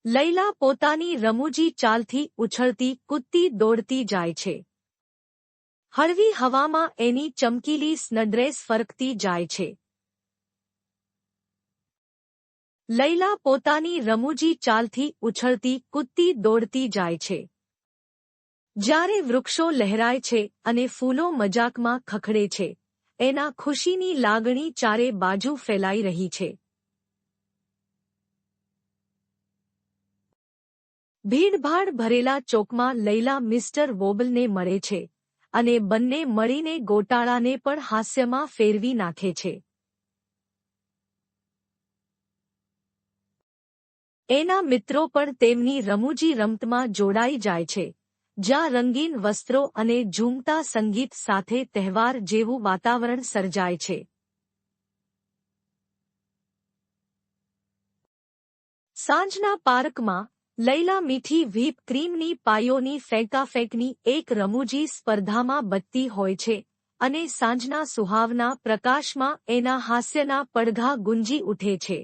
લૈલા પોતાની રમૂજી ચાલથી ઉછળતી કૂદતી દોડતી જાય છે. હળવી હવામાં એની ચમકીલી સ્નડ્રેસ ફરકતી જાય છે. લૈલા પોતાની રમૂજી ચાલથી ઉછળતી કૂદતી દોડતી જાય છે. જ્યારે વૃક્ષો લહેરાય છે અને ફૂલો મજાકમાં ખખડે છે, એના ખુશીની લાગણી ચારે બાજુ ફેલાઈ રહી છે. ભીડભાડ ભરેલા ચોકમાં લૈલા મિસ્ટર વોબલને મળે છે અને બંને મળીને ગોટાળાને પણ હાસ્યમાં ફેરવી નાખે છે. એના મિત્રો પણ તેમની રમૂજી રમતમાં જોડાઈ જાય છે, જ્યાં રંગીન વસ્ત્રો અને ઝૂમતા સંગીત સાથે તહેવાર જેવું વાતાવરણ સર્જાય છે. સાંજના પાર્કમાં લૈલા મીઠી વ્હીપ ક્રીમની પાયોની ફેંકાફેંકની એક રમૂજી સ્પર્ધામાં બત્તી હોય છે અને સાંજના સુહાવના પ્રકાશમાં એના હાસ્યના પડઘા ગુંજી ઉઠે છે.